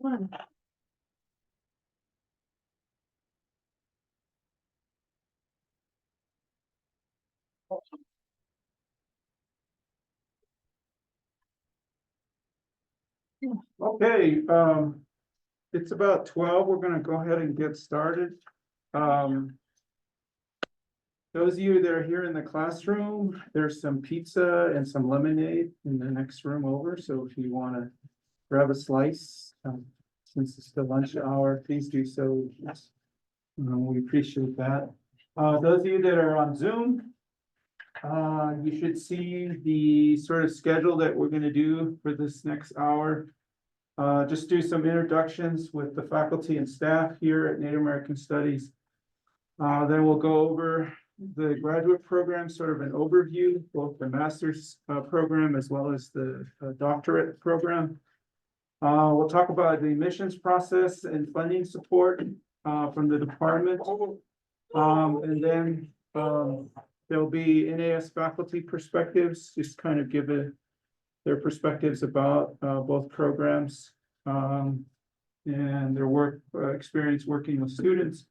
Okay, it's about 12. We're going to go ahead and get started. Those of you that are here in the classroom, there's some pizza and some lemonade in the next room over. So if you want to grab a slice, since it's the lunch hour, please do so. We appreciate that. Those of you that are on Zoom, you should see the sort of schedule that we're going to do for this next hour. Just do some introductions with the faculty and staff here at Native American Studies. Then we'll go over the graduate program, sort of an overview, both the master's program as well as the doctorate program. We'll talk about the admissions process and funding support from the department. And then there'll be NAS faculty perspectives, just kind of give their perspectives about both programs and their work experience working with students.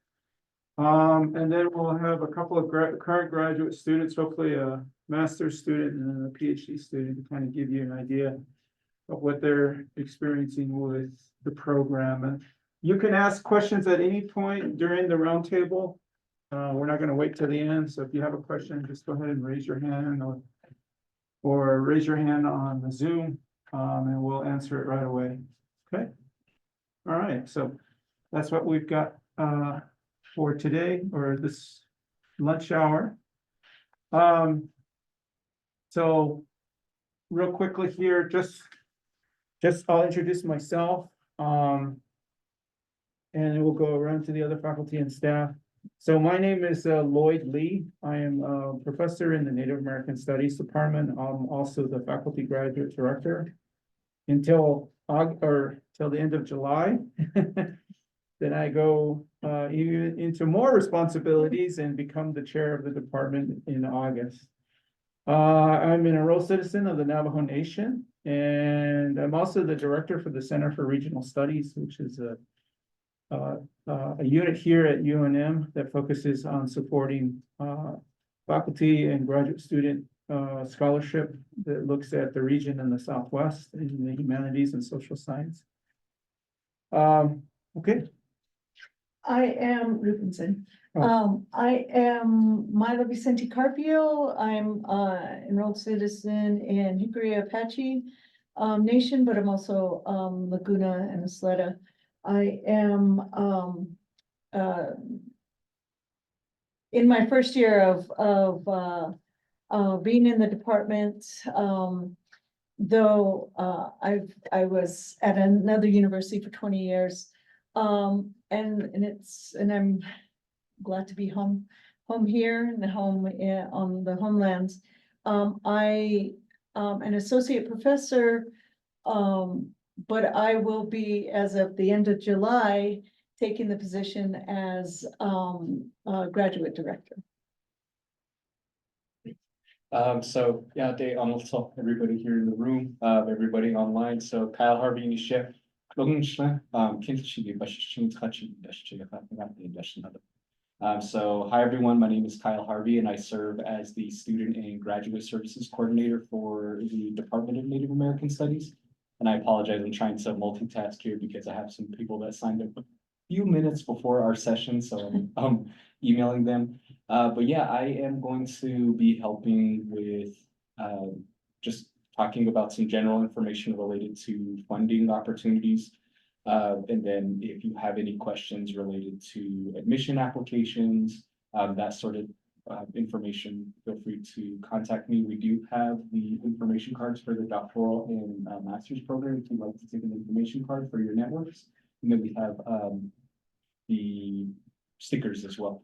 And then we'll have a couple of current graduate students, hopefully a master's student and a PhD student, to kind of give you an idea of what they're experiencing with the program. And you can ask questions at any point during the roundtable. We're not going to wait till the end. So if you have a question, just go ahead and raise your hand or raise your hand on the Zoom, and we'll answer it right away. Okay. All right. So that's what we've got for today, or this lunch hour. So real quickly here, just I'll introduce myself, and then we'll go around to the other faculty and staff. So my name is Lloyd Lee. I am a professor in the Native American Studies Department. I'm also the faculty graduate director until the end of July. Then I go into more responsibilities and become the chair of the department in August. I'm an enrolled citizen of the Navajo Nation, and I'm also the director for the Center for Regional Studies, which is a unit here at UNM that focuses on supporting faculty and graduate student scholarship that looks at the region in the Southwest in the humanities and social science. Okay. I am Rubenson. I am Milo Vicente Carpio. I'm enrolled citizen in Hickory Apache Nation, but I'm also Laguna and Isleta. I am in my first year of being in the department, though I was at another university for 20 years. And I'm glad to be home here and home on the homelands. I am an associate professor, but I will be, as of the end of July, taking the position as graduate director. So yeah, day also everybody here in the room, everybody online. So Kyle Harvey and Chef. So hi everyone, my name is Kyle Harvey and I serve as the Student and Graduate Services Coordinator for the Department of Native American Studies. And I apologize, I'm trying to multitask here because I have some people that signed up a few minutes before our session, so I'm emailing them. But yeah, I am going to be helping with just talking about some general information related to funding opportunities. And then if you have any questions related to admission applications, that sort of information, feel free to contact me. We do have the information cards for the doctoral and master's program if you'd like to take an information card for your networks. And then we have the stickers as well.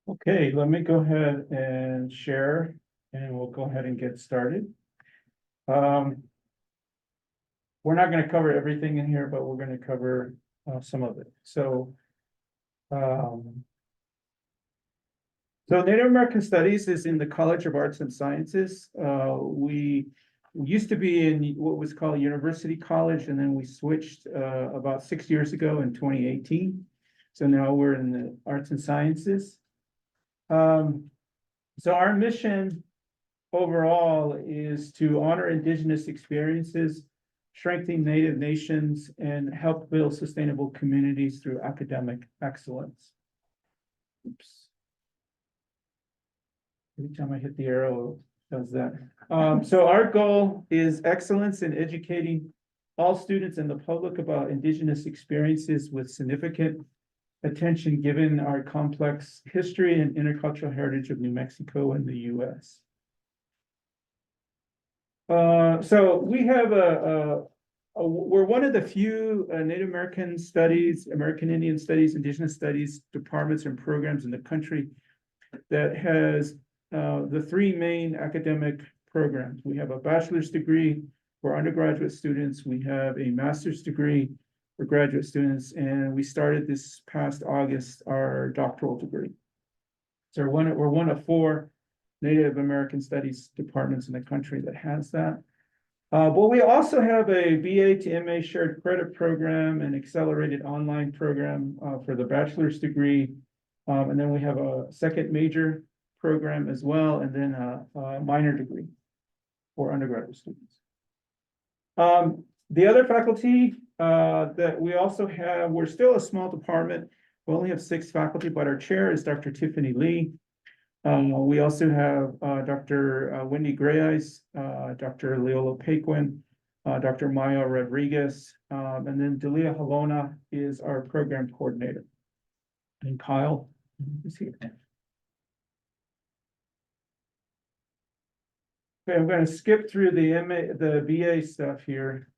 Okay, let me go ahead and share, and we'll go ahead and get started. We're not going to cover everything in here, but we're going to cover some of it. So Native American Studies is in the College of Arts and Sciences. We we used to be in what was called University College, and then we switched about 6 years ago in 2018. So now we're in the arts and sciences. So our mission overall is to honor Indigenous experiences, strengthen Native nations, and help build sustainable communities through academic excellence. Oops. Every time I hit the arrow, it does that. So our goal is excellence in educating all students and the public about Indigenous experiences with significant attention given our complex history and intercultural heritage of New Mexico and the US. So we have we're one of the few Native American studies, American Indian studies, Indigenous studies departments and programs in the country that has the three main academic programs. We have a bachelor's degree for undergraduate students. We have a master's degree for graduate students, and we started this past August our doctoral degree. So we're one of four Native American studies departments in the country that has that. But we also have a BA to MA shared credit program and accelerated online program for the bachelor's degree. And then we have a second major program as well, and then a minor degree for undergraduate students. The other faculty that we also have, we're still a small department. We only have 6 faculty, but our chair is Dr. Tiffany Lee. We also have Dr. Wendy Grayeyes, Dr. Leola Paquin, Dr. Maya Rodriguez, and then Delia Halona is our program coordinator. And Kyle is here. Okay, I'm going to skip through the BA stuff here.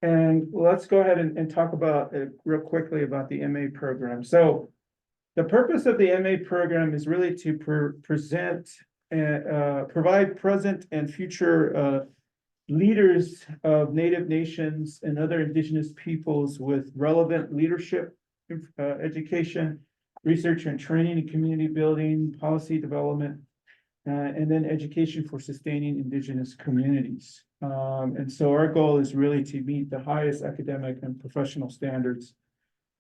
And let's go ahead and talk about it real quickly about the MA program. So the purpose of the MA program is really to provide present and future leaders of Native nations and other Indigenous peoples with relevant leadership, education, research and training and community building, policy development, and then education for sustaining Indigenous communities. And so our goal is really to meet the highest academic and professional standards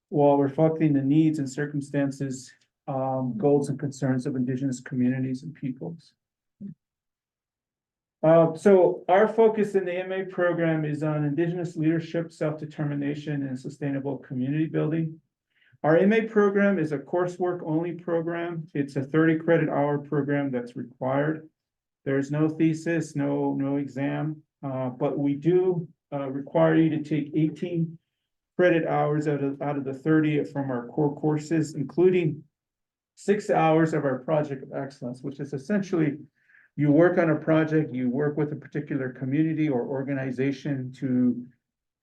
while reflecting the needs and circumstances, goals and concerns of Indigenous communities and peoples. So our focus in the MA program is on Indigenous leadership, self-determination, and sustainable community building. Our MA program is a coursework only program. It's a 30 credit hour program that's required. There's no thesis, no exam, but we do require you to take 18 credit hours out of the 30 from our core courses, including 6 hours of our project of excellence, which is essentially you work on a project, you work with a particular community or organization to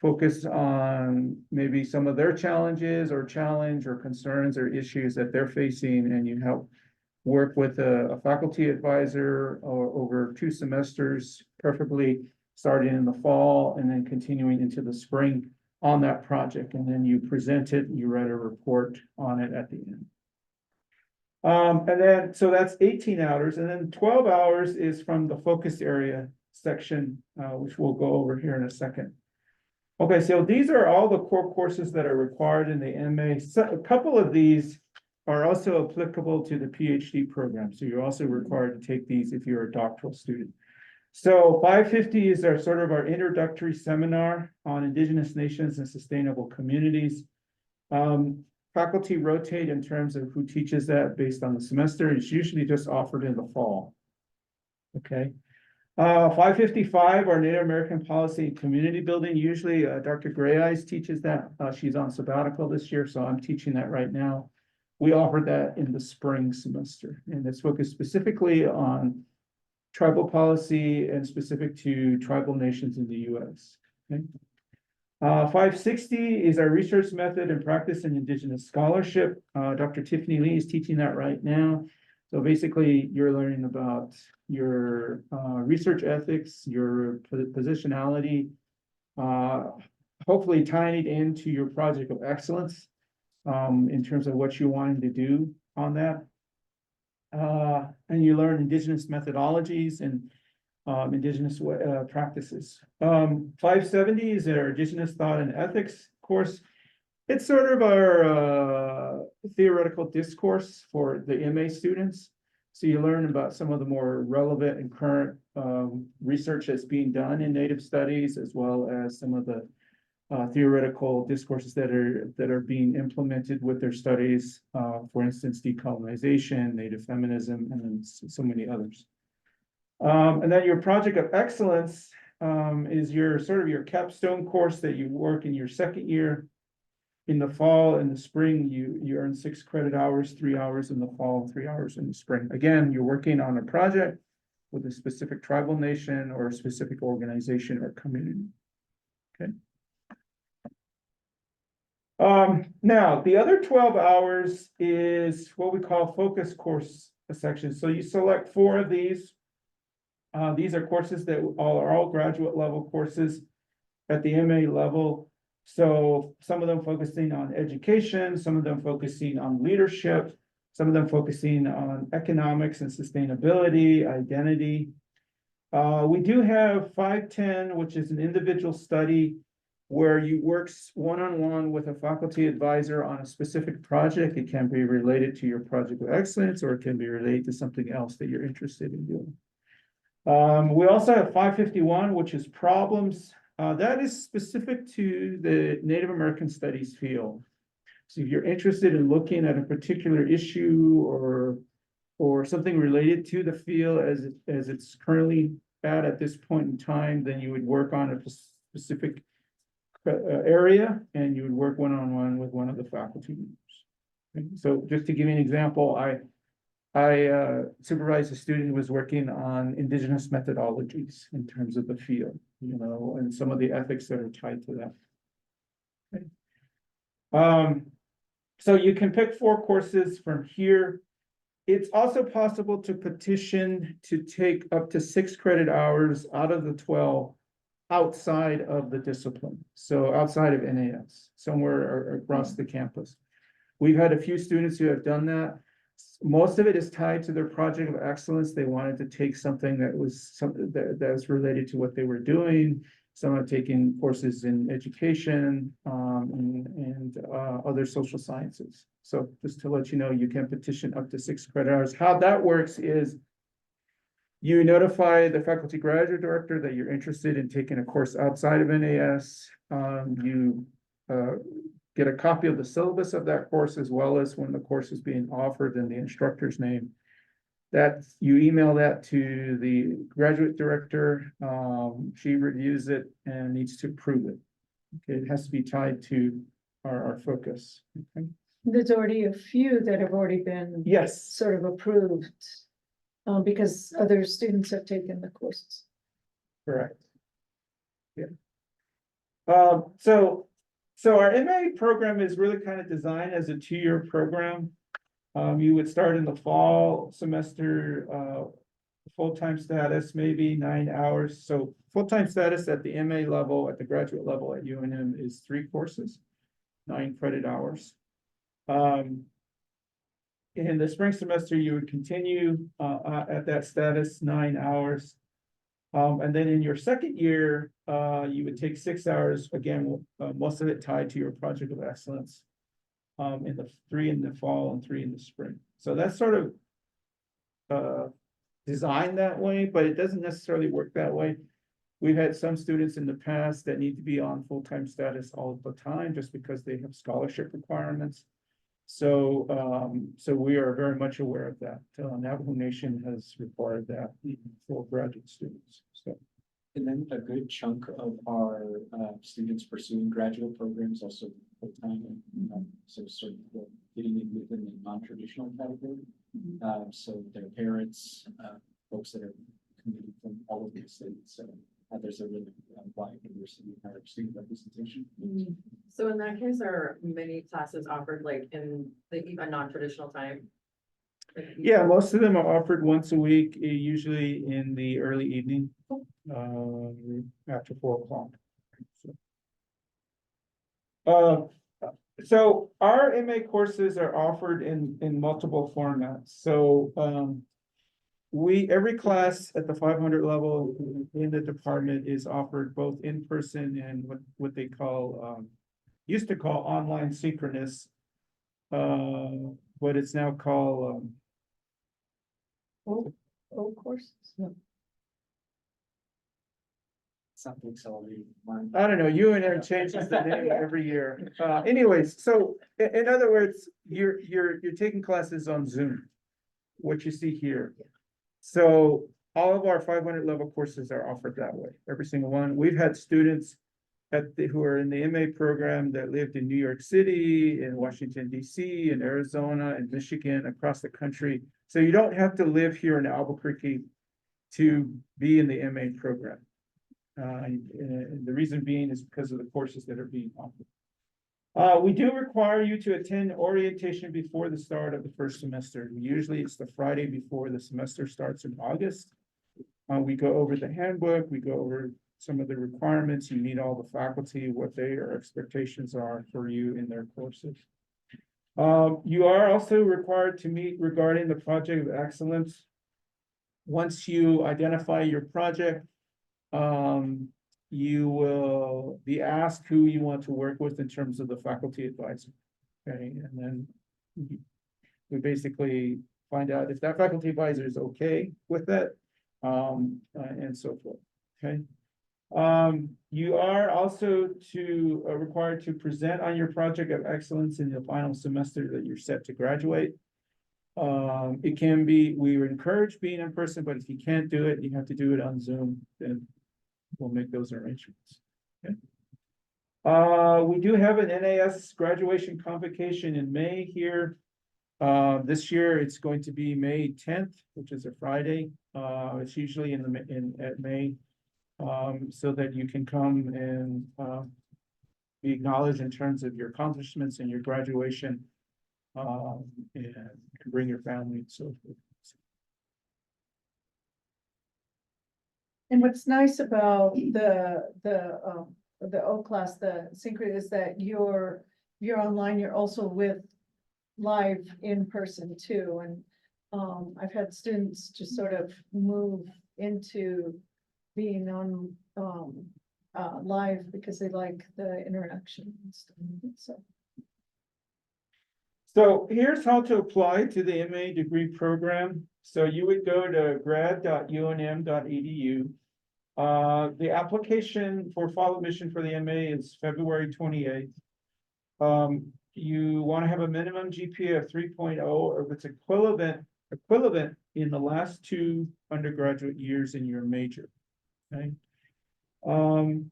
focus on maybe some of their challenges or concerns or issues that they're facing, and you help work with a faculty advisor or over 2 semesters, preferably starting in the fall and then continuing into the spring on that project. And then you present it, you write a report on it at the end. And then, so that's 18 hours, and then 12 hours is from the focus area section, which we'll go over here in a second. Okay, so these are all the core courses that are required in the MA. So a couple of these are also applicable to the PhD program. So you're also required to take these if you're a doctoral student. So 550 is our introductory seminar on Indigenous nations and sustainable communities. Faculty rotate in terms of who teaches that based on the semester. It's usually just offered in the fall. Okay. 555, our Native American policy and community building. Usually Dr. Grayeyes teaches that. She's on sabbatical this year, so I'm teaching that right now. We offer that in the spring semester, and it's focused specifically on tribal policy and specific to tribal nations in the US. Okay. 560 is our research method and practice in Indigenous scholarship. Dr. Tiffany Lee is teaching that right now. So basically, you're learning about your research ethics, your positionality, hopefully tying it into your project of excellence in terms of what you're wanting to do on that. And you learn Indigenous methodologies and Indigenous practices. 570 is our Indigenous Thought and Ethics course. It's sort of our theoretical discourse for the MA students. So you learn about some of the more relevant and current research that's being done in Native studies, as well as some of the theoretical discourses that are being implemented with their studies. For instance, decolonization, Native feminism, and then so many others. And then your project of excellence is your sort of your capstone course that you work in your second year. In the fall and the spring, you earn 6 credit hours, 3 hours in the fall, 3 hours in the spring. Again, you're working on a project with a specific tribal nation or a specific organization or community. Okay. Now, the other 12 hours is what we call focus course sections. So you select 4 of these. These are courses that are all graduate level courses at the MA level. So some of them focusing on education, some of them focusing on leadership, some of them focusing on economics and sustainability, identity. We do have 510, which is an individual study where you work one-on-one with a faculty advisor on a specific project. It can be related to your project of excellence, or it can be related to something else that you're interested in doing. We also have 551, which is problems. That is specific to the Native American studies field. So if you're interested in looking at a particular issue or something related to the field as it's currently at this point in time, then you would work on a specific area, and you would work one-on-one with one of the faculty members. Okay? So just to give you an example, I supervised a student who was working on Indigenous methodologies in terms of the field, and some of the ethics that are tied to that. Okay. So you can pick 4 courses from here. It's also possible to petition to take up to 6 credit hours out of the 12 outside of the discipline. So outside of NAS, somewhere across the campus. We've had a few students who have done that. Most of it is tied to their project of excellence. They wanted to take something that was related to what they were doing. Some have taken courses in education and other social sciences. So just to let you know, you can petition up to 6 credit hours. How that works is you notify the faculty graduate director that you're interested in taking a course outside of NAS. You get a copy of the syllabus of that course, as well as when the course is being offered and the instructor's name. That you email that to the graduate director. She reviews it and needs to approve it. Okay, it has to be tied to our focus. Okay. There's already a few that have already been Yes. sort of approved because other students have taken the courses. Correct. Yeah. So our MA program is really kind of designed as a 2-year program. You would start in the fall semester, full-time status, maybe 9 hours. So full-time status at the MA level, at the graduate level at UNM is 3 courses, 9 credit hours. In the spring semester, you would continue at that status, 9 hours. And then in your second year, you would take 6 hours, again, most of it tied to your project of excellence. In the 3 in the fall and 3 in the spring. So that's sort of designed that way, but it doesn't necessarily work that way. We've had some students in the past that need to be on full-time status all the time just because they have scholarship requirements. So we are very much aware of that. Navajo Nation has required that for graduate students. So. And then a good chunk of our students pursuing graduate programs also full-time, so sort of getting in within the non-traditional category. So their parents, folks that are coming from all of these states. So there's a really wide diversity in our student representation. So in that case, are many classes offered like in the even non-traditional time? Yeah, most of them are offered once a week, usually in the early evening, after 4 o'clock. So our MA courses are offered in multiple formats. So every class at the 500 level in the department is offered both in person and what they call, used to call online synchronous. But it's now called, Oh, courses. No. Something accelerated. I don't know, UNM changes the name every year. Anyways, so in other words, you're taking classes on Zoom. What you see here. So all of our 500 level courses are offered that way, every single one. We've had students who are in the MA program that lived in New York City, in Washington, DC, in Arizona, and Michigan, across the country. So you don't have to live here in Albuquerque to be in the MA program. And the reason being is because of the courses that are being offered. We do require you to attend orientation before the start of the first semester. Usually it's the Friday before the semester starts in August. We go over the handbook, we go over some of the requirements, you meet all the faculty, what their expectations are for you in their courses. You are also required to meet regarding the project of excellence. Once you identify your project, you will be asked who you want to work with in terms of the faculty advisor. Okay, and then we basically find out if that faculty advisor is okay with it, and so forth. Okay. You are also required to present on your project of excellence in the final semester that you're set to graduate. It can be, we encourage being in person, but if you can't do it, you have to do it on Zoom, then we'll make those arrangements. Okay. We do have an NAS graduation convocation in May here. This year it's going to be May 10th, which is a Friday. It's usually at May, so that you can come and be acknowledged in terms of your accomplishments and your graduation, and you can bring your family and so forth. And what's nice about the O class, the synchro, is that you're online, you're also with live in person too. And I've had students just sort of move into being on live because they like the interaction and stuff. So here's how to apply to the MA degree program. So you would go to grad.unm.edu. The application for fall admission for the MA is February 28th. You want to have a minimum GPA of 3.0, or if it's equivalent in the last 2 undergraduate years in your major. Okay.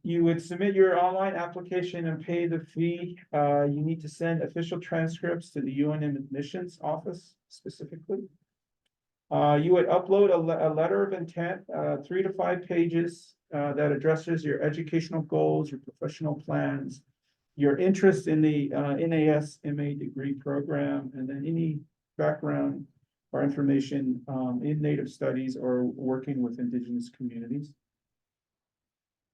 You would submit your online application and pay the fee. You need to send official transcripts to the UNM admissions office specifically. You would upload a letter of intent, 3 to 5 pages, that addresses your educational goals, your professional plans, your interest in the NAS MA degree program, and then any background or information in Native studies or working with Indigenous communities.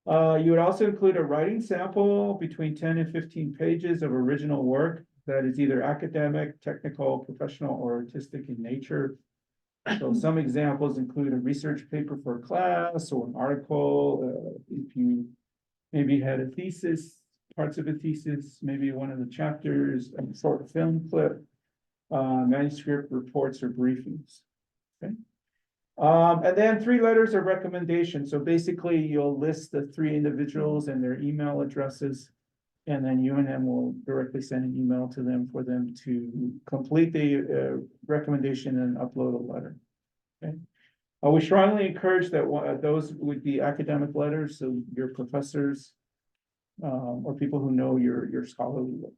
You would also include a writing sample between 10 and 15 pages of original work that is either academic, technical, professional, or artistic in nature. So some examples include a research paper for a class or an article. If you maybe had a thesis, parts of a thesis, maybe one of the chapters, a short film clip, manuscript, reports, or briefings. Okay. And then 3 letters of recommendation. So basically you'll list the 3 individuals and their email addresses, and then UNM will directly send an email to them for them to complete the recommendation and upload a letter. Okay. We strongly encourage that those would be academic letters, so your professors or people who know your scholarly work.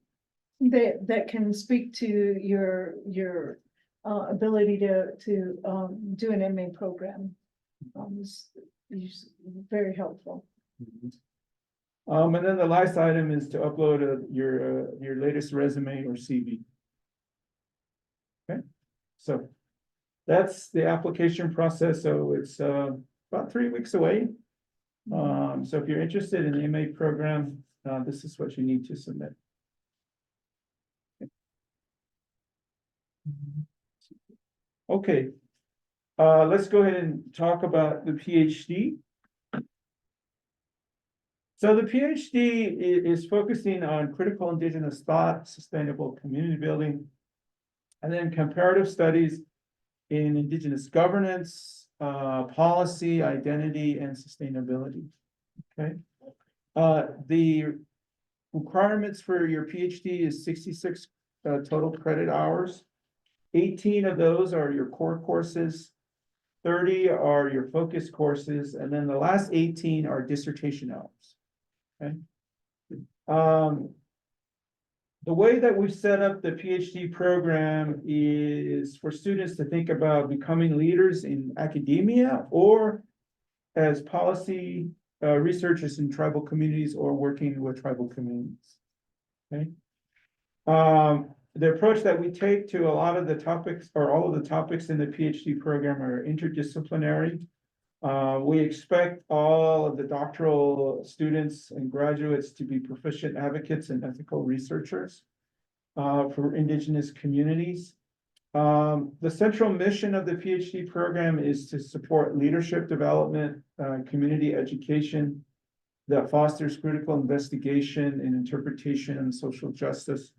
That can speak to your ability to do an MA program. Is very helpful. And then the last item is to upload your latest resume or CV. Okay, so that's the application process. So it's about 3 weeks away. So if you're interested in the MA program, this is what you need to submit. Okay. let's go ahead and talk about the PhD. So the PhD is focusing on critical indigenous thought, sustainable community building, and then comparative studies in indigenous governance, policy, identity, and sustainability. Okay. The requirements for your PhD is 66 total credit hours. 18 of those are your core courses, 30 are your focus courses, and then the last 18 are dissertation hours. Okay. The way that we've set up the PhD program is for students to think about becoming leaders in academia or as policy researchers in tribal communities or working with tribal communities. Okay. The approach that we take to a lot of the topics or all of the topics in the PhD program are interdisciplinary. We expect all of the doctoral students and graduates to be proficient advocates and ethical researchers for indigenous communities. The central mission of the PhD program is to support leadership development, community education that fosters critical investigation and interpretation of social justice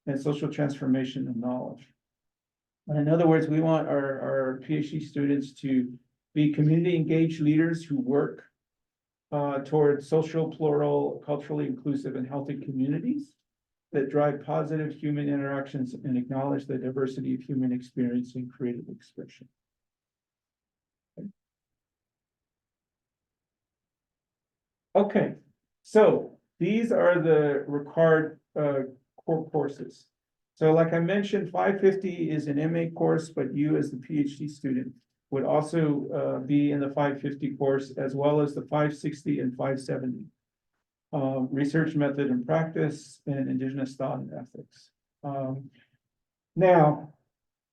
and social transformation of knowledge. And in other words, we want our PhD students to be community engaged leaders who work towards social, plural, culturally inclusive, and healthy communities that drive positive human interactions and acknowledge the diversity of human experience and creative expression. Okay, so these are the required core courses. So like I mentioned, 550 is an MA course, but you as the PhD student would also be in the 550 course, as well as the 560 and 570. Research method and practice and indigenous thought and ethics. Now,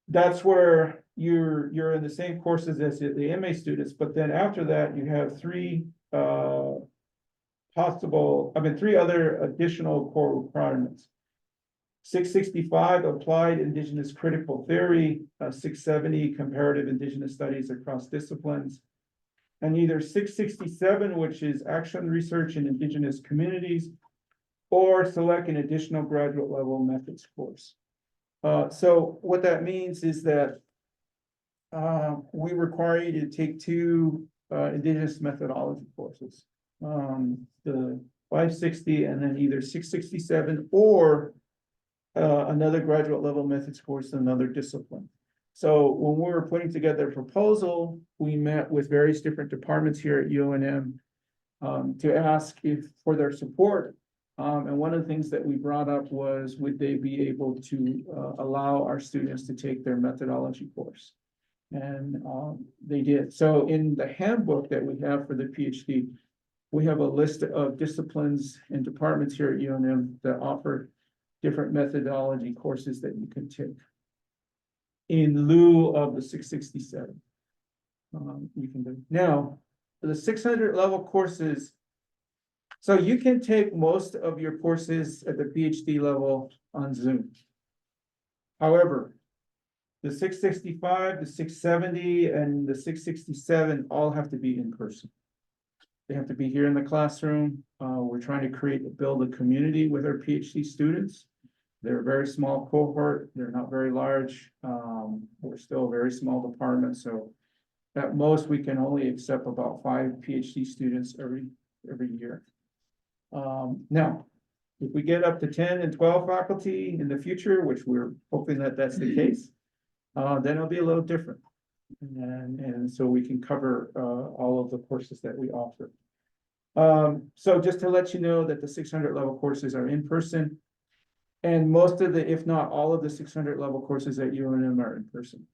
that's where you're in the same courses as the MA students, but then after that, you have three other additional core requirements. 665 applied indigenous critical theory, 670 comparative indigenous studies across disciplines, and either 667, which is action research in indigenous communities, or select an additional graduate level methods course. So what that means is that we require you to take two indigenous methodology courses, the 560 and then either 667 or another graduate level methods course in another discipline. So when we were putting together a proposal, we met with various different departments here at UNM to ask for their support. And one of the things that we brought up was, would they be able to allow our students to take their methodology course? And they did. So in the handbook that we have for the PhD, we have a list of disciplines and departments here at UNM that offer different methodology courses that you can take in lieu of the 667. You can do now the 600 level courses. So you can take most of your courses at the PhD level on Zoom. However, the 665, the 670, and the 667 all have to be in person. They have to be here in the classroom. We're trying to build a community with our PhD students. They're a very small cohort. They're not very large. We're still a very small department. So at most, we can only accept about 5 PhD students every year. Now, if we get up to 10 and 12 faculty in the future, which we're hoping that that's the case, then it'll be a little different. And so we can cover all of the courses that we offer. So just to let you know that the 600 level courses are in person. And most of the, if not all of the 600 level courses at UNM are in person.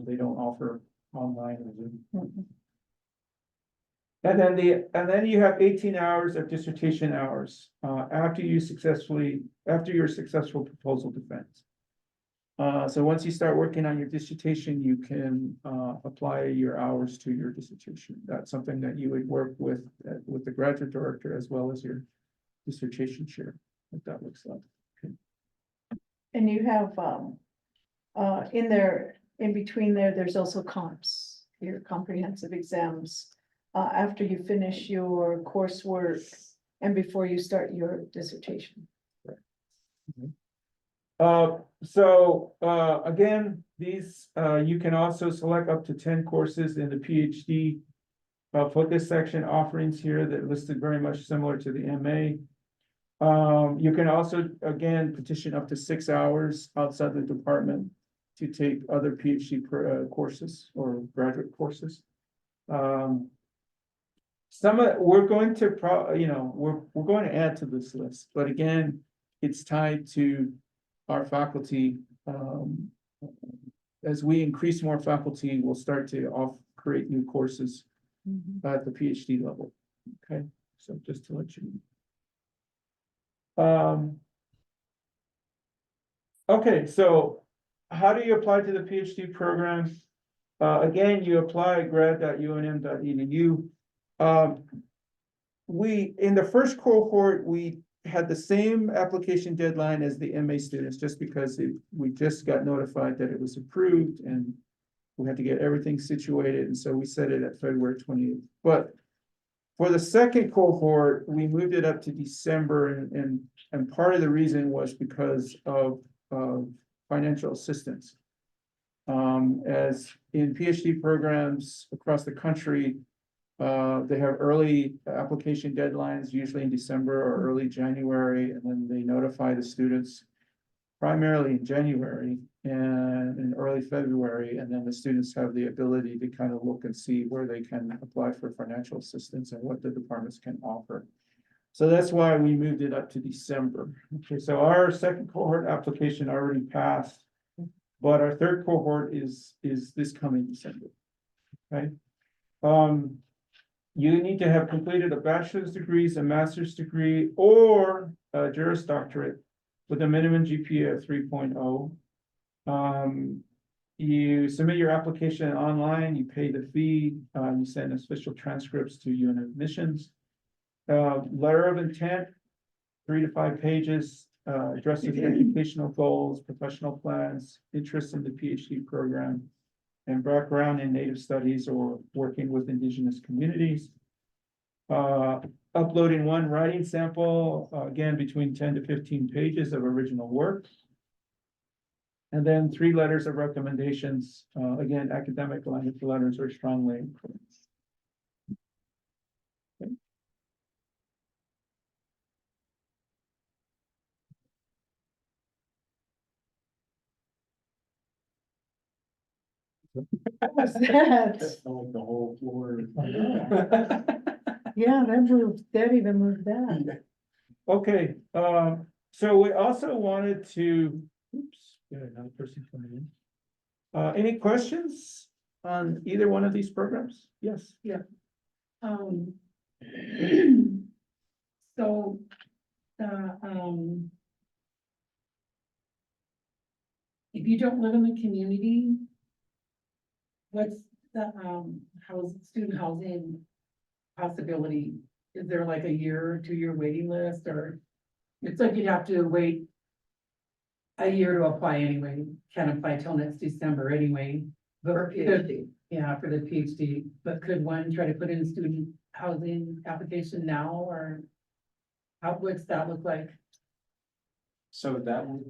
They don't offer online or Zoom. And then you have 18 hours of dissertation hours after your successful proposal defense. So once you start working on your dissertation, you can apply your hours to your dissertation. That's something that you would work with the graduate director as well as your dissertation chair, what that looks like. And you have in there, in between there, there's also comps, your comprehensive exams. After you finish your coursework and before you start your dissertation. Again, these, you can also select up to 10 courses in the PhD focus section offerings here that listed very much similar to the MA. You can also, again, petition up to 6 hours outside the department to take other PhD courses or graduate courses. We're going to we're going to add to this list, but again, it's tied to our faculty. As we increase more faculty, we'll start to create new courses at the PhD level. Okay, so just to let you know. Okay, so how do you apply to the PhD program? Again, you apply at grad.unm.edu. In the first cohort, we had the same application deadline as the MA students, just because we just got notified that it was approved and we had to get everything situated, and so we set it at February 28th. But for the second cohort, we moved it up to December, and part of the reason was because of financial assistance. As in PhD programs across the country, they have early application deadlines, usually in December or early January, and then they notify the students primarily in January and in early February, and then the students have the ability to kind of look and see where they can apply for financial assistance and what the departments can offer. So that's why we moved it up to December. Okay, so our second cohort application already passed, but our third cohort is this coming December. Okay. You need to have completed a bachelor's degree, a master's degree, or a Juris Doctorate with a minimum GPA of 3.0. You submit your application online, you pay the fee, you send official transcripts to UN admissions. Letter of intent, 3 to 5 pages, addresses educational goals, professional plans, interest in the PhD program, and background in Native studies or working with Indigenous communities. Uploading 1 writing sample, again, between 10 to 15 pages of original work. And then 3 letters of recommendations, again, academic letters are strongly encouraged. Okay. What was that? The whole floor. Yeah, that even moved that. Okay, so we also wanted to, another person coming in. Any questions on either one of these programs? Yes. So, if you don't live in the community, what's the, student housing possibility? Is there like a year or 2-year waiting list, or it's like you'd have to wait a year to apply anyway, can't apply till next December anyway. But For PhD. Yeah, for the PhD, but could one try to put in a student housing application now, or what's that look like? So that would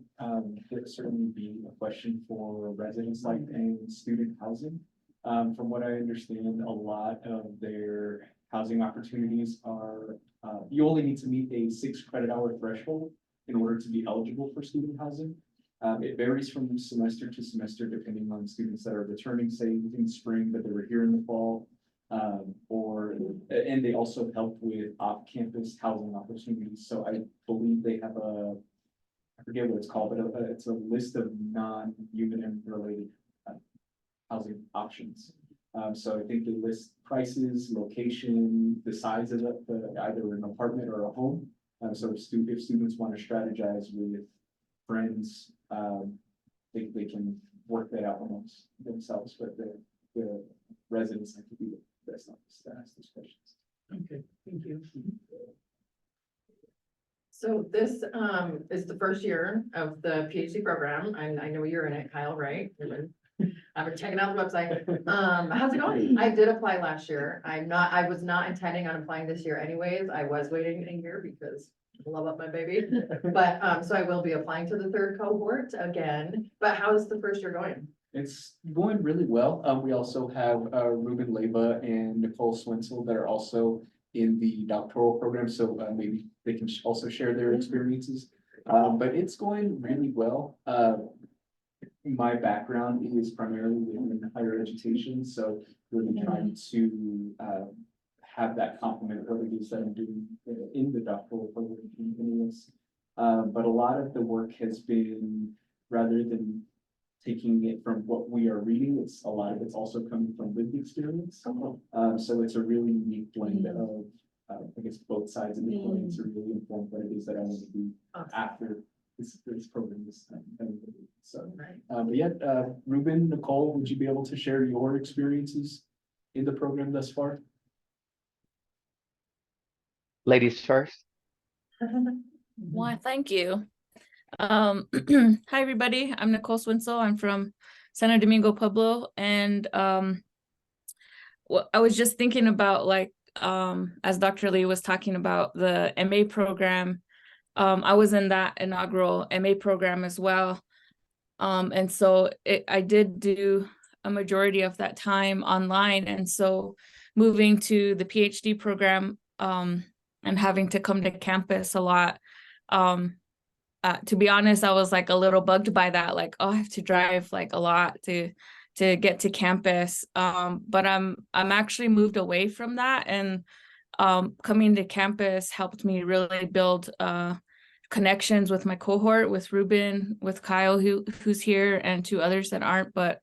certainly be a question for residents like in student housing. From what I understand, a lot of their housing opportunities are, you only need to meet a 6 credit hour threshold in order to be eligible for student housing. It varies from semester to semester depending on students that are returning, say in spring, but they were here in the fall. And they also help with off-campus housing opportunities. So I believe they have I forget what it's called, but it's a list of non-UNM related housing options. So I think they list prices, location, the size of either an apartment or a home. So if students want to strategize with friends, they can work that out amongst themselves, but the residents have to be the best to ask those questions. Okay, thank you. So this is the first year of the PhD program, and I know you're in it, Kyle, right? I'm checking out the website. How's it going? I did apply last year. I was not intending on applying this year anyways. I was waiting a year because I love up my baby. But, so I will be applying to the third cohort again. But how is the first year going? It's going really well. We also have Ruben Leyva and Nicole Swensel that are also in the doctoral program, so maybe they can also share their experiences. But it's going really well. My background is primarily in higher education, so really trying to have that complement what it is that I'm doing in the doctoral program in NAS. But a lot of the work has been, rather than taking it from what we are reading, a lot of it's also coming from lived experience. So it's a really unique blend of, I guess, both sides of the coin to really inform what it is that I want to do after this program is done. So, but yeah, Ruben, Nicole, would you be able to share your experiences in the program thus far? Ladies first. Why, thank you. Hi, everybody. I'm Nicole Swensel. I'm from Santo Domingo, Pueblo. And I was just thinking about, like, as Dr. Lee was talking about the MA program, I was in that inaugural MA program as well. And so I did do a majority of that time online. And so moving to the PhD program and having to come to campus a lot, to be honest, I was like a little bugged by that, like, oh, I have to drive like a lot to get to campus. But I'm actually moved away from that, and coming to campus helped me really build connections with my cohort, with Ruben, with Kyle, who's here, and two others that aren't. But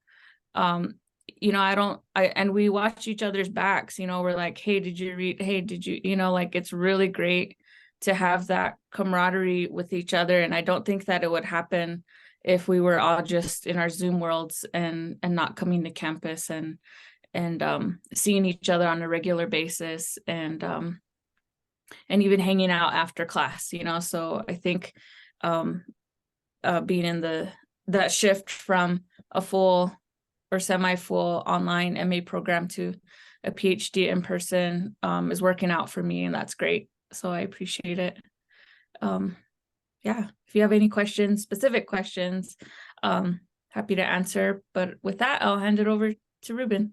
you know, and we watch each other's backs, you know, we're like, hey, did you read? Hey, did you, you know, like, it's really great to have that camaraderie with each other. And I don't think that it would happen if we were all just in our Zoom worlds and not coming to campus and seeing each other on a regular basis and even hanging out after class, you know. So I think being in that shift from a full or semi-full online MA program to a PhD in person is working out for me, and that's great. So I appreciate it. Yeah, if you have any questions, specific questions, happy to answer. But with that, I'll hand it over to Ruben.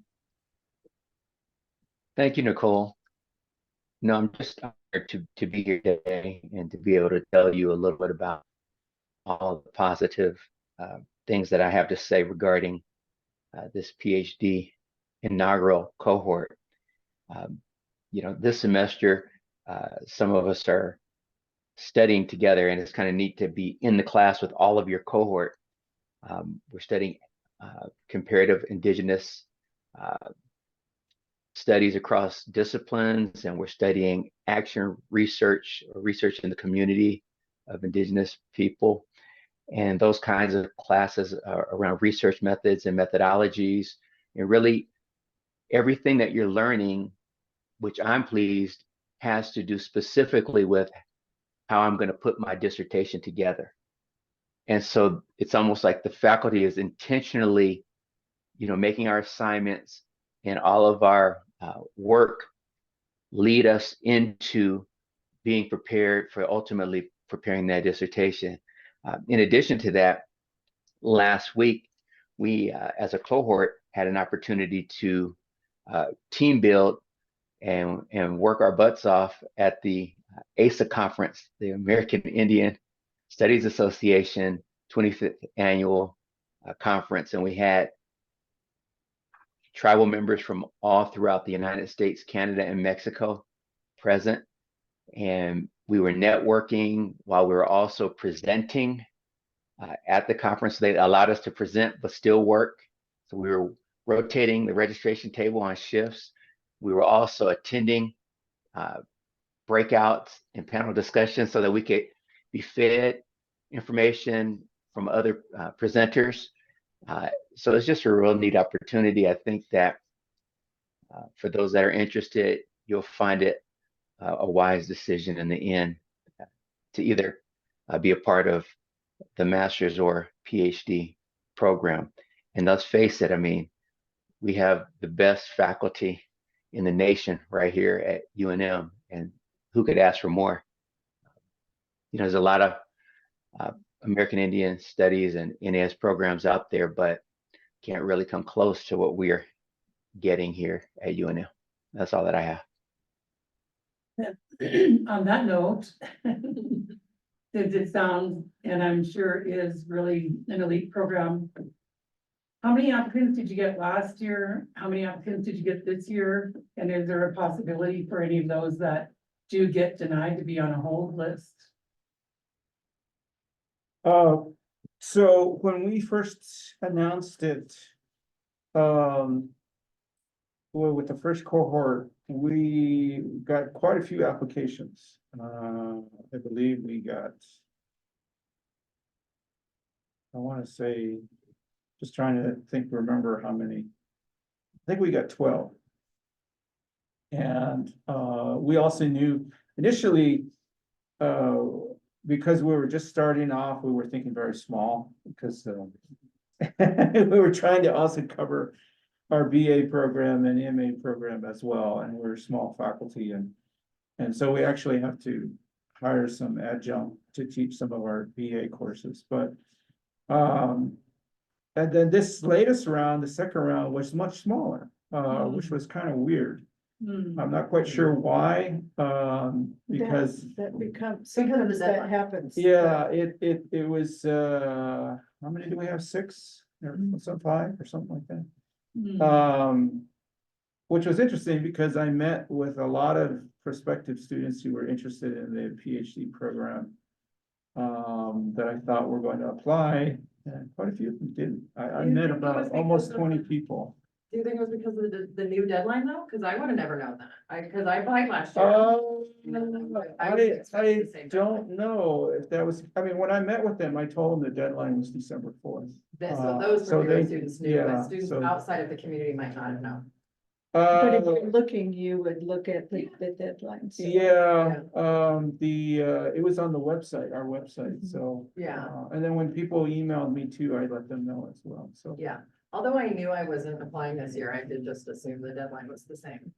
Thank you, Nicole. No, I'm just honored to be here today and to be able to tell you a little bit about all the positive things that I have to say regarding this PhD inaugural cohort. You know, this semester, some of us are studying together, and it's kind of neat to be in the class with all of your cohort. We're studying comparative indigenous studies across disciplines, and we're studying action research or research in the community of indigenous people, and those kinds of classes around research methods and methodologies, and really everything that you're learning, which I'm pleased, has to do specifically with how I'm going to put my dissertation together. And so it's almost like the faculty is intentionally, you know, making our assignments and all of our work lead us into being prepared for ultimately preparing that dissertation. In addition to that, last week, we, as a cohort, had an opportunity to team build and work our butts off at the ASA conference, the American Indian Studies Association 25th annual conference. And we had tribal members from all throughout the United States, Canada, and Mexico present. And we were networking while we were also presenting at the conference. They allowed us to present but still work. So we were rotating the registration table on shifts. We were also attending breakouts and panel discussions so that we could be fed information from other presenters. So it's just a real neat opportunity. I think that for those that are interested, you'll find it a wise decision in the end to either be a part of the master's or PhD program. And let's face it, I mean, we have the best faculty in the nation right here at UNM, and who could ask for more? You know, there's a lot of American Indian studies and NAS programs out there, but can't really come close to what we're getting here at UNM. That's all that I have. On that note, since it sounds, and I'm sure is really an elite program, how many applicants did you get last year? How many applicants did you get this year? And is there a possibility for any of those that do get denied to be on a hold list? So when we first announced it, well, with the first cohort, we got quite a few applications. I believe we got, I want to say, just trying to remember how many. I think we got 12. And we also knew initially, because we were just starting off, we were thinking very small because we were trying to also cover our BA program and MA program as well, and we're small faculty, and so we actually have to hire some adjunct to teach some of our BA courses. But and then this latest round, the second round, was much smaller, which was kind of weird. I'm not quite sure why, because That becomes, Because of the sometimes that deadline. happens. yeah, it was how many do we have? 6 or some 5 or something like that. Which was interesting because I met with a lot of prospective students who were interested in the PhD program. That I thought were going to apply, and quite a few of them didn't. I Do you met think it was about because almost of 20 people. Do you think it was because of the new deadline though? Cause I would have never known that. Cause I applied last year. I don't know if that was, I mean, when I met with them, I told them the deadline was December 4th. So those so premier they- students knew, yeah, but students so- outside of the community might not have known. But if you're looking, you would look at the deadlines. Yeah, it was on the website, our website, so. Yeah. And then when people emailed me too, I let them know as well, so. Yeah, although I knew I wasn't applying this year, I did just assume the deadline was the same.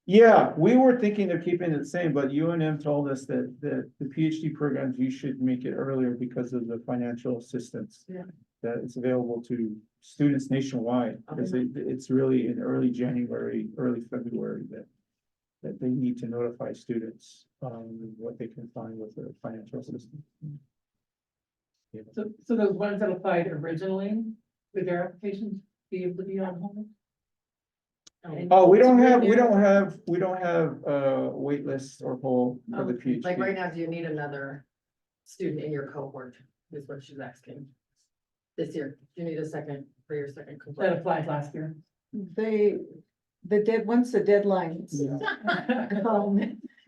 Yeah, we were thinking of keeping it the same, but UNM told us that the PhD programs, you should make it earlier because of the financial assistance. Yeah. That is available to students nationwide, because it's really in early January, early February that they need to notify students what they can find with the financial assistance. Yeah. So those ones that applied originally with their applications be able to be on hold? Oh, we don't have wait lists or hold for the PhD. Like right now, do you need another student in your cohort, is what she's asking? This year, do you need a second for your second That cohort? applied last year. Once the deadlines Yeah. come,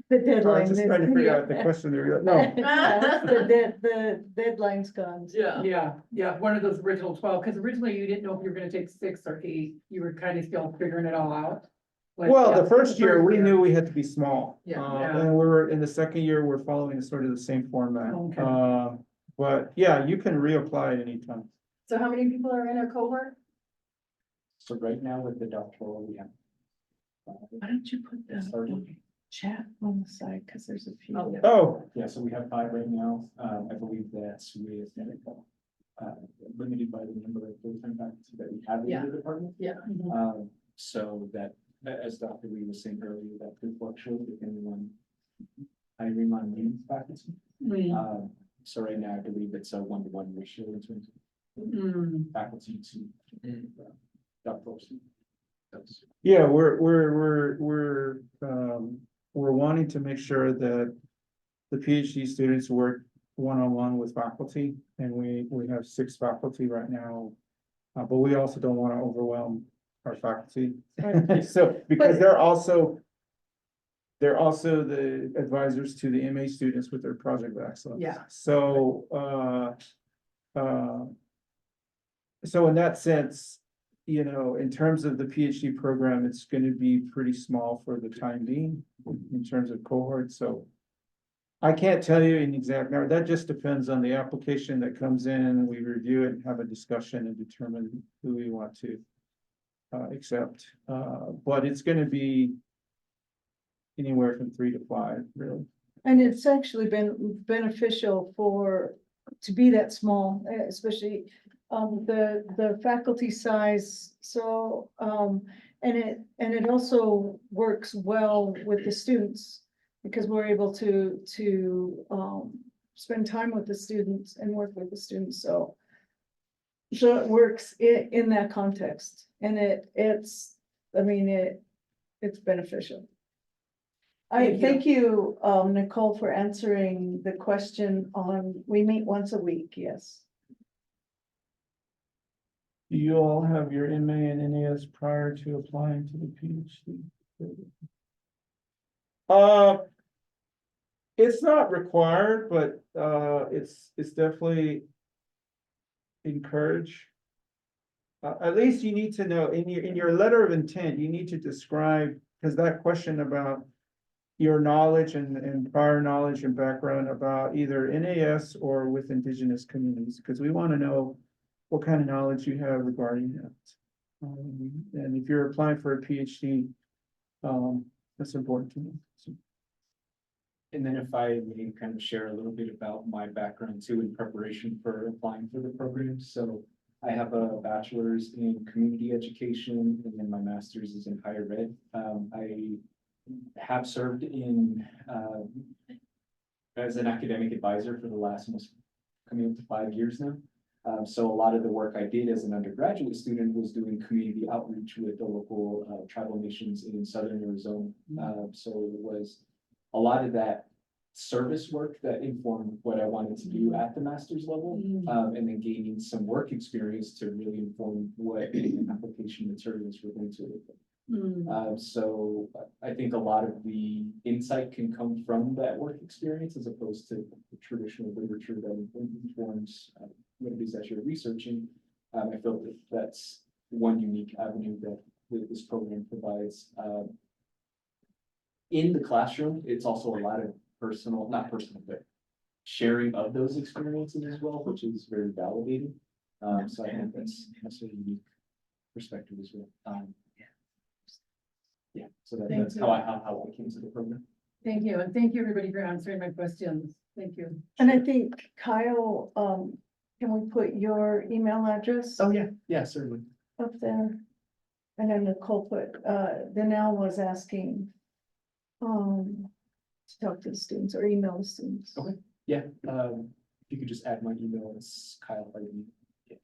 the I deadline. was just trying to figure out the question there. No, The deadline's gone. Yeah. Yeah, one of those original 12, because originally you didn't know if you were gonna take 6 or 8, you were kind of still figuring it all out. Like, well, yeah, the first year, we year. knew we had to be small. Yeah. And we were, in the second year, we're following sort of the same format. Okay. But yeah, you can reapply at any time. So how many people are in a cohort? So right now with the doctoral, we have. Why don't you put the Starting. chat on the side, because there's a few. Okay. Oh, Yeah, so we have 5 right now. I believe that's with limited by the number of full-time faculty that we have Yeah. in the department. Yeah. So that, as Dr. Lee was saying earlier, that could fluctuate depending on hiring on new faculty. Mm, So right now, I believe it's a 1-to-1 ratio in terms mm. of faculty to doctoral students. yeah, we're wanting to make sure that the PhD students work one-on-one with faculty, and we have 6 faculty right now. But we also don't want to overwhelm our faculty. So, because they're also the advisors to the MA students with their project of excellence. Yeah. So, so in that sense, you know, in terms of the PhD program, it's going to be pretty small for the time being in terms of cohorts. So, I can't tell you an exact number. That just depends on the application that comes in. We review it and have a discussion and determine who we want to accept. But it's gonna be anywhere from 3 to 5, really. And it's actually been beneficial to be that small, especially the faculty size. So, and it also works well with the students because we're able to spend time with the students and work with the students. So it works in that context, and it's beneficial. Thank you, Nicole, for answering the question we meet once a week, yes. Do you all have your MA and NAS prior to applying to the PhD? It's not required, but it's definitely encouraged. At least you need to know in your letter of intent, you need to describe, because that question about your knowledge and prior knowledge and background about either NAS or with indigenous communities, because we want to know what kind of knowledge you have regarding that. And if you're applying for a PhD, that's important to me. So, And then if I may kind of share a little bit about my background too in preparation for applying for the program. So I have a bachelor's in community education and then my master's is in higher ed. I have served in as an academic advisor for the last almost coming up to 5 years now. So a lot of the work I did as an undergraduate student was doing community outreach with the local tribal nations in southern Arizona. So it was a lot of that service work that informed what I wanted to do at the master's level, and then gaining some work experience to really inform what application materials we're going to look at. So I think a lot of the insight can come from that work experience as opposed to the traditional literature that informs what it is that you're researching. I feel that that's one unique avenue that this program provides. In the classroom, it's also a lot of not personal, but sharing of those experiences as well, which is very validating. So I think that's a unique perspective as well. Yeah, so that's how I came to the program. Thank you, and thank you everybody for answering my questions. Thank you. And I think Kyle, can we put your email address Oh, yeah, certainly. up there? And then Nicole put, Danelle was asking to talk to the students or email the students. Okay. Yeah, if you could just add my email, it's Kyle Harvey. Yeah.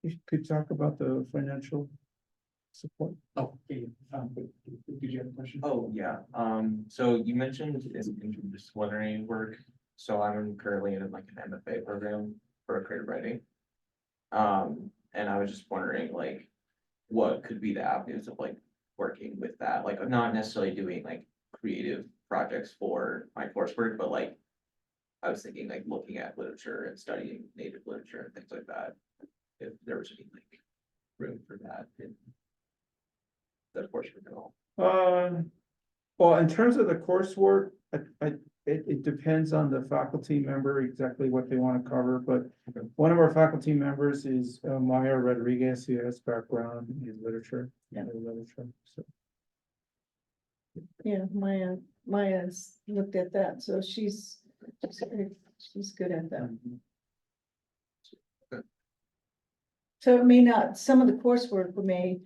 You could talk about the financial support. Oh, yeah. But did you have a question? Oh, yeah, so you mentioned it's interdisciplinary work, so I'm currently in like an MFA program for creative writing. And I was just wondering like, what could be the avenues of like working with that, like I'm not necessarily doing like creative projects for my coursework, but like I was thinking like looking at literature and studying native literature and things like that, if there was any like room for that in the coursework at all. Well, in terms of the coursework, it depends on the faculty member, exactly what they want to cover, but one of our faculty members is Maya Rodriguez, who has background in literature. Yeah. So. Yeah, Maya's looked at that, so she's good at that. So it may not, some of the coursework may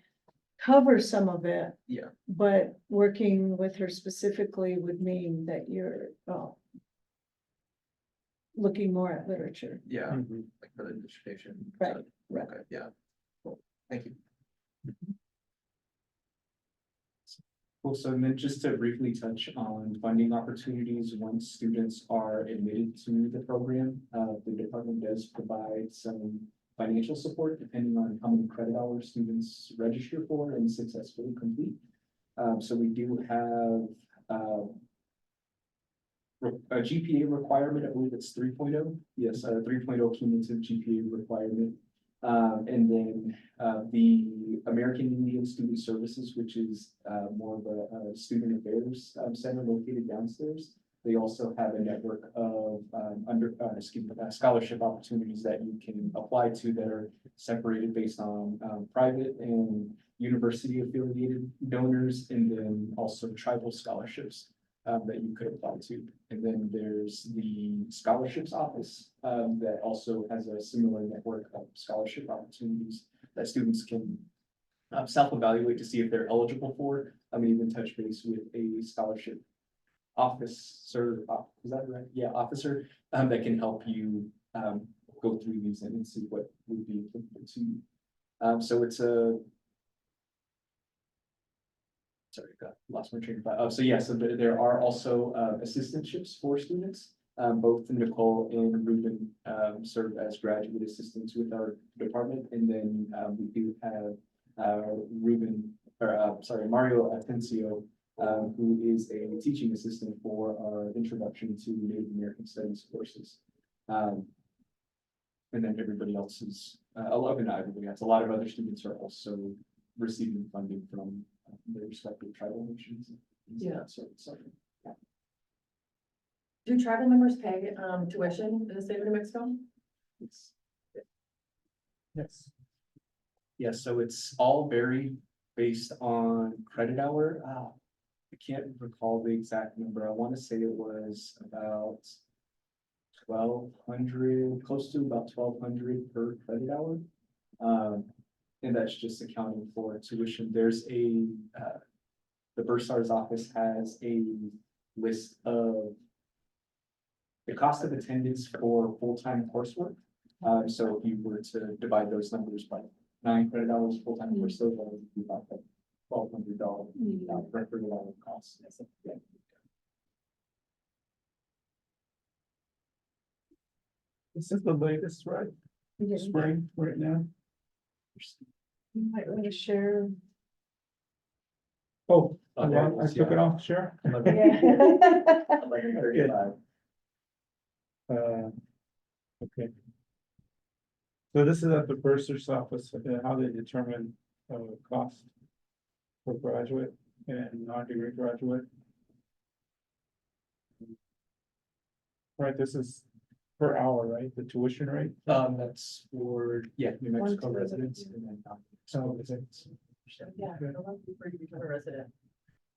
cover some of it. Yeah. But working with her specifically would mean that you're looking more at literature. Yeah, Mhm. like for the dissertation. Right, So, right. Okay, yeah, cool, thank you. Cool, so then just to briefly touch on funding opportunities, once students are admitted to the program, the department does provide some financial support depending on how many credit hours students register for and successfully complete. So we do have a GPA requirement, I believe it's 3.0. Yes, 3.0 cumulative GPA requirement. And then the American Indian Student Services, which is more of a student affairs center located downstairs. They also have a network of scholarship opportunities that you can apply to that are separated based on private and university affiliated donors, and then also tribal scholarships that you could apply to. And then there's the scholarships office that also has a similar network of scholarship opportunities that students can self-evaluate to see if they're eligible for. I mean, even touch base with a scholarship officer, is that right? Yeah, officer that can help you go through these and see what would be applicable to you. So it's a sorry, lost my train of thought. So yeah, so there are also assistantships for students. Both Nicole and Ruben serve as graduate assistants with our department, and then we do have Mario Atencio, who is a teaching assistant for our Introduction to Native American Studies courses. And then everybody else is, not everybody else, a lot of other students are also receiving funding from their respective tribal nations. Yeah. So, yeah. Do tribal members pay tuition in the state of New Mexico? Yes. Yes, so it's all varied based on credit hour. I can't recall the exact number. I want to say it was about 1,200, close to about 1,200 per credit hour. And that's just accounting for tuition. There's the Bursar's office has a list of the cost of attendance for full-time coursework. So if you were to divide those numbers by 9 credit hours full-time course, those would be about $1,200 per credit hour cost. Yeah. This is the latest, right? Spring right now. You might want to share. Oh, Oh, there it I is, took yeah. it off, sure. 11:35. Okay. So this is at the bursar's office, how they determine cost for graduate and non-degree graduate. Right, this is per hour, right? The tuition rate? That's for, New Mexico One, two, residents and then non-Mexico residents. Yeah, Okay. how long before you become a resident?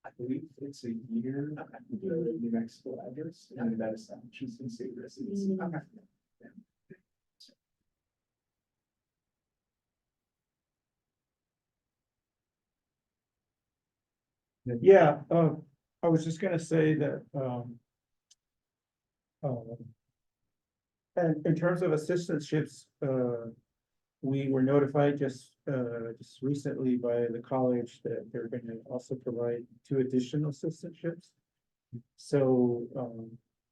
I believe it's a year, the New Mexico address, and that establishes in state residency. Okay. Yeah, I was just gonna say that, and in terms of assistantships, we were notified just recently by the college that they're gonna also provide 2 additional assistantships. So,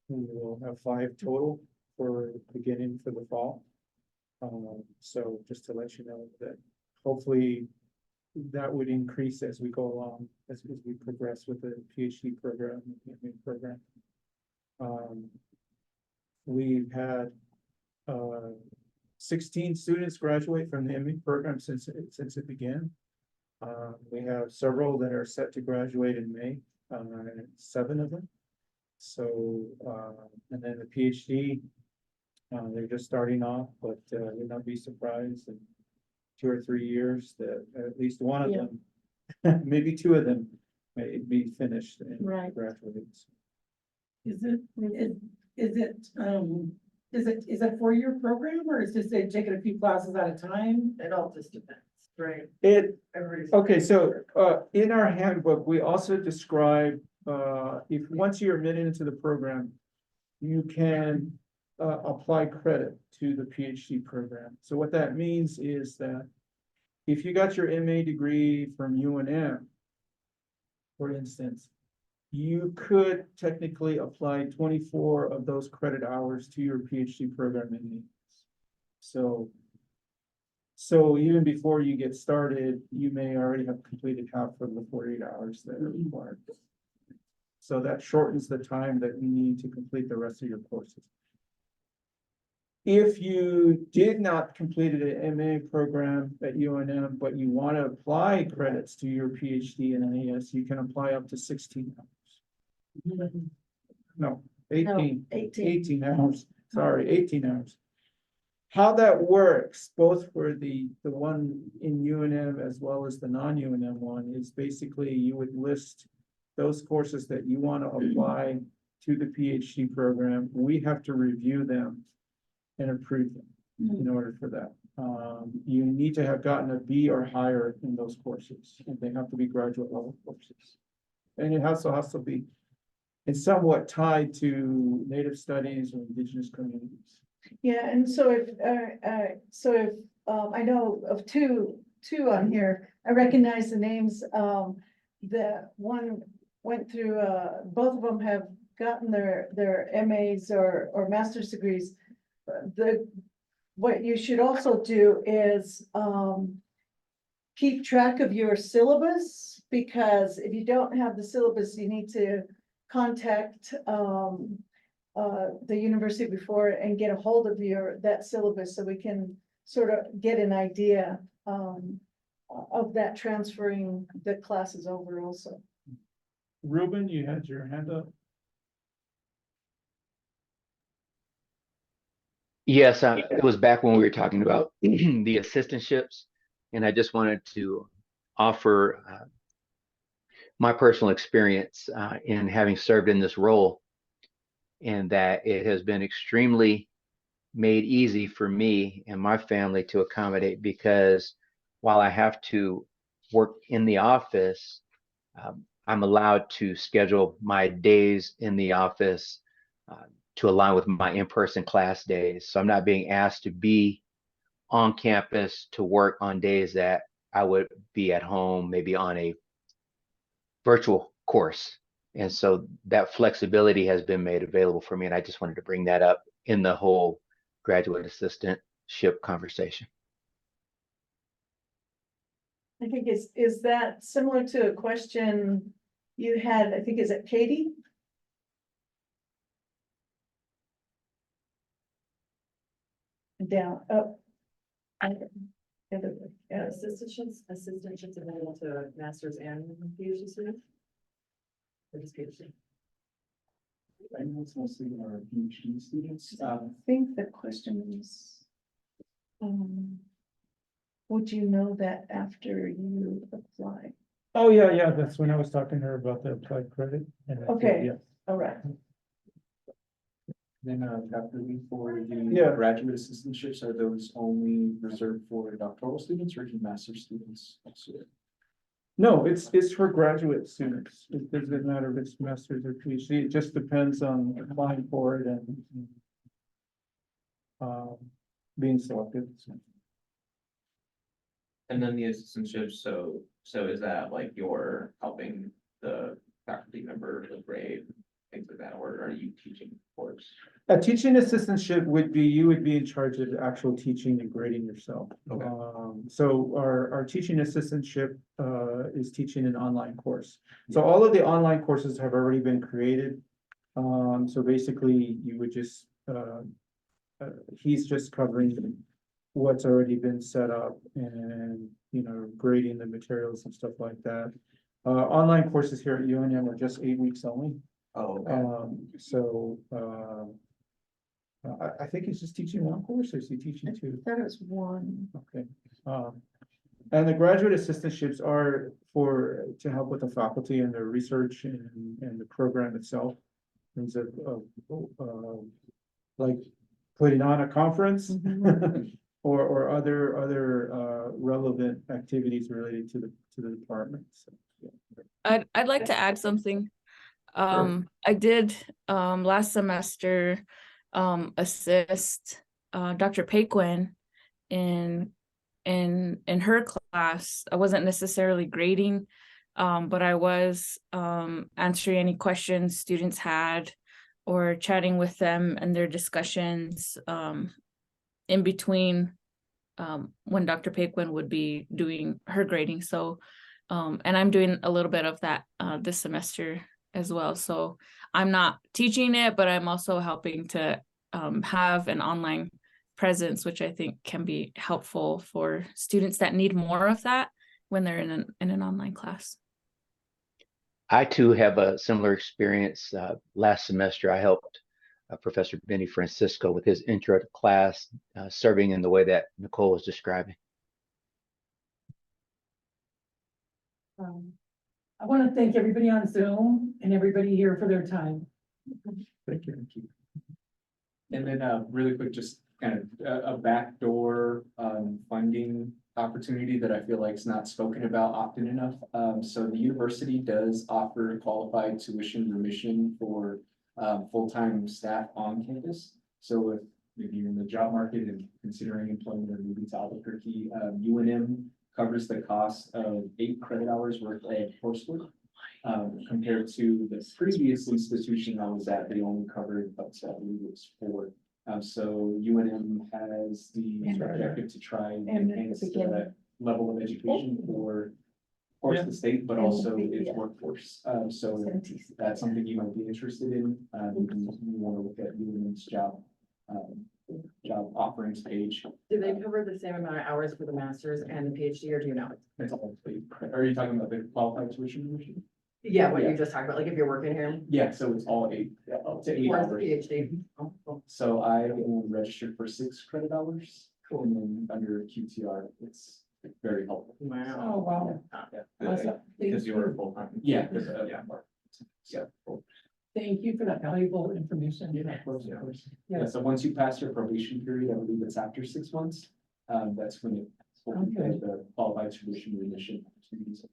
we will have 5 total for beginning for the fall. So just to let you know that hopefully that would increase as we go along, as we progress with the PhD program, the MA program. We've had 16 students graduate from the MA program since it began. We have several that are set to graduate in May, 7 of them. So, and then the PhD, they're just starting off, but you'll not be surprised in 2 or 3 years that at least one of Yeah. them, maybe 2 of them may be finished and Right. graduates. Is it a 4-year program, or is this they taking a few classes at a time? It all just depends, right? Everybody's. Okay, so in our handbook, we also describe if once you're admitted into the program, you can apply credit to the PhD program. So what that means is that if you got your MA degree from UNM, for instance, you could technically apply 24 of those credit hours to your PhD program in NAS. So even before you get started, you may already have completed half of the 48 hours that are required. So that shortens the time that you need to complete the rest of your courses. If you did not complete an MA program at UNM, but you want to apply credits to your PhD in NAS, you can apply up to 16 hours. No, 18. 18 hours, sorry, 18 hours. How that works, both for the one in UNM as well as the non-UNM one, is basically you would list those courses that you want to apply to the PhD program. We have to review them and approve them in order for that. You need to have gotten a B or higher in those courses, and they have to be graduate level courses. And it also has to be, it's somewhat tied to Native studies or indigenous communities. Yeah, and so if, I know of two on here, I recognize the names, the one went through, both of them have gotten their MAs or master's degrees. What you should also do is, keep track of your syllabus, because if you don't have the syllabus, you need to contact, the university before and get a hold of that syllabus, so we can sort of get an idea, of that transferring the classes over also. Ruben, you had your hand up. Yes, it was back when we were talking about the assistantships, and I just wanted to offer my personal experience in having served in this role, and that it has been extremely made easy for me and my family to accommodate, because while I have to work in the office, I'm allowed to schedule my days in the office to align with my in-person class days. So I'm not being asked to be on campus to work on days that I would be at home, maybe on a virtual course. And so that flexibility has been made available for me. And I just wanted to bring that up in the whole graduate assistantship conversation. I think is that similar to a question you had, I think, is it Katie? Down, up. Yeah, Assistantships available to masters and PhD students? Or just PhD? I know it's mostly our PhD students. I think the question is, would you know that after you apply? Oh, yeah, that's when I was talking to her about the applied credit. And I said, Okay. yeah. All right. Then Dr. Lee, for the Yeah. graduate assistantships, are those only reserved for doctoral students or can master's students also? No, it's for graduate students. It doesn't matter if it's master's or PhD. It just depends on applying for it and being selected. And then the assistantship, so is that like you're helping the faculty member with grade, things like that, or are you teaching the course? A teaching assistantship would be, you would be in charge of the actual teaching and grading yourself. Okay. So our teaching assistantship is teaching an online course. So all of the online courses have already been created. So basically you would just, he's just covering what's already been set up and, grading the materials and stuff like that. Online courses here at UNM are just 8 weeks only. Oh, okay. I think he's just teaching one course, or is he teaching two? That is one. Okay. And the graduate assistantships are to help with the faculty and their research and the program itself. In terms of like putting on a conference or other relevant activities related to the department. So, yeah. I'd like to add something. I did last semester assist Dr. Paquin in her class. I wasn't necessarily grading, but I was answering any questions students had or chatting with them and their discussions in between when Dr. Paquin would be doing her grading. So and I'm doing a little bit of that this semester as well. So I'm not teaching it, but I'm also helping to have an online presence, which I think can be helpful for students that need more of that when they're in an online class. I too have a similar experience. Last semester, I helped Professor Benny Francisco with his intro to class, serving in the way that Nicole was describing. I want to thank everybody on Zoom and everybody here for their time. Thank you. And then, really quick, just kind of a backdoor, funding opportunity that I feel like is not spoken about often enough. So the university does offer qualified tuition remission for, full-time staff on campus. So if maybe you're in the job market and considering employment or moving to Albuquerque, UNM covers the cost of 8 credit hours worth of coursework. Compared to the previous institution I was at, they only covered up to, I believe it was 4. So UNM has the objective to try and enhance the level of education for, of course, the state, but also its workforce. So that's something you might be interested in. You want to look at UNM's job offerings page. Do they cover the same amount of hours for the master's and the PhD, or do you know? It's all, are you talking about the qualified tuition remission? Yeah, what you just talked about, like if you're working here. Yeah, so it's all 8, up to 8 Where's the hours. PhD? So I am registered for 6 credit hours. Cool. And then under QTR, it's very helpful. Oh, wow. Yeah. Awesome. Because you were full-time. Yeah. Yeah. Thank you for that valuable information. Yeah, of course, of course. Yeah. Yeah, so once you pass your probation period, I believe it's after 6 months, that's when it. Okay. The qualified tuition remission opportunities.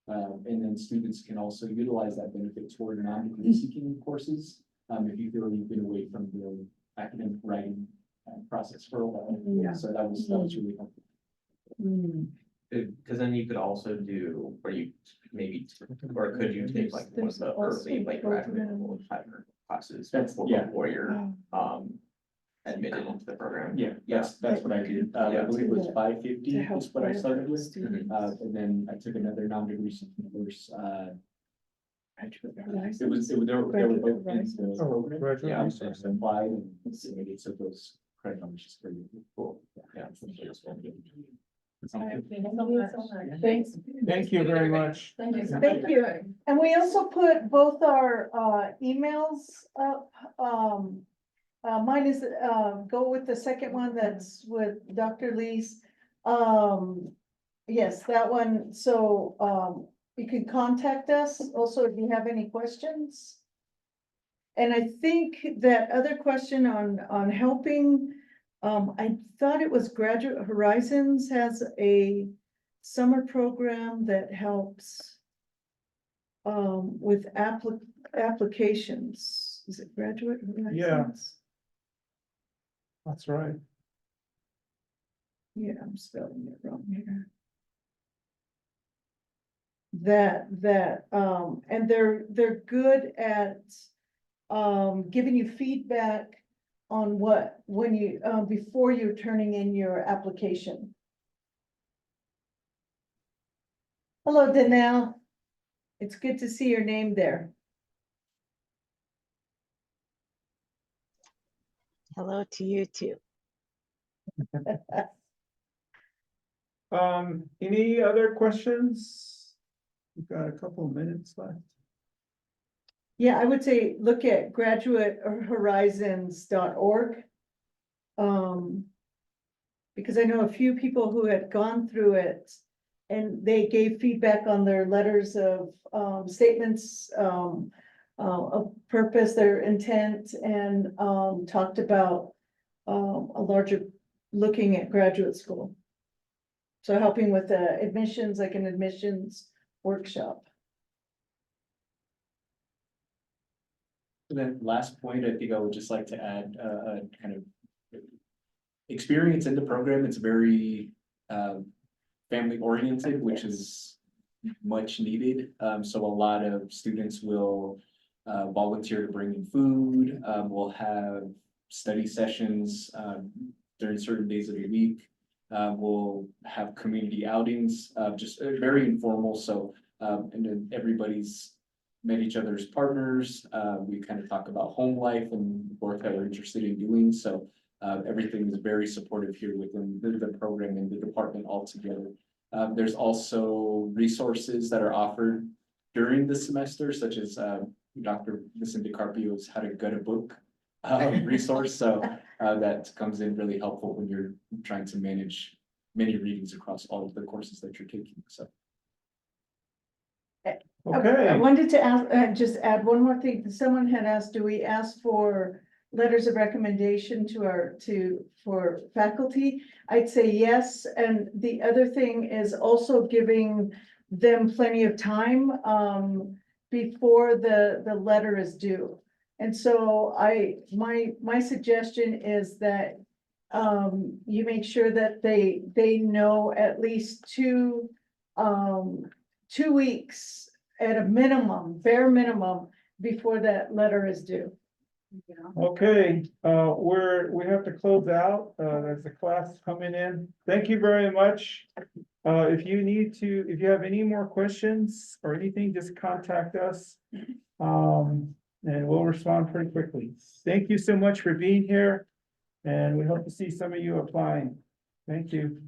And then students can also utilize that benefit toward non-degree seeking courses. If you feel you've been away from the academic writing process for a while. Yeah. So that was really helpful. Because then you could also do, or you maybe, or could you take like one of the early, like graduate classes before you're, admitted into the program? Yeah, that's what I did. I believe it was 550 is what I started with. And then I took another non-degree seeking course. There were both in the program. Yeah, so I applied and submitted, so those credit numbers is pretty cool. Yeah. Thanks. Thank you very much. Thank you. And we also put both our emails up. Mine is, go with the second one that's with Dr. Lee's. Yes, that one. So you can contact us also if you have any questions. And I think that other question on helping, I thought it was Graduate Horizons has a summer program that helps with applications. Is it Graduate Horizons? Yeah. That's right. Yeah, I'm spelling it wrong here. And they're good at giving you feedback on when you before you're turning in your application. Hello, Danelle. It's good to see your name there. Hello to you too. Any other questions? We've got a couple of minutes left. Yeah, I would say look at graduatehorizons.org. Because I know a few people who had gone through it and they gave feedback on their letters of statements of purpose, their intent, and talked about a larger looking at graduate school. So helping with the admissions, like an admissions workshop. And then last point, I think I would just like to add a kind of experience in the program. It's very family oriented, which is much needed. So a lot of students will volunteer to bring in food. We'll have study sessions during certain days of the week. We'll have community outings, just very informal. So, and then everybody's met each other's partners. We kind of talk about home life and work that we're interested in doing. So everything is very supportive here within the program and the department altogether. There's also resources that are offered during the semester, such as Dr. Vicente Carpio's How to Gut a Book resource. So that comes in really helpful when you're trying to manage many readings across all of the courses that you're taking. So. I Okay, wanted to ask, just add one more thing. Someone had asked, do we ask for letters of recommendation for faculty? I'd say yes, and the other thing is also giving them plenty of time, before the letter is due. And so my suggestion is that, you make sure that they know at least 2 weeks at a minimum, bare minimum, before that letter is due. okay, we have to close out, as the class is coming in. Thank you very much. If you have any more questions or anything, just contact us. And we'll respond pretty quickly. Thank you so much for being here. And we hope to see some of you applying. Thank you.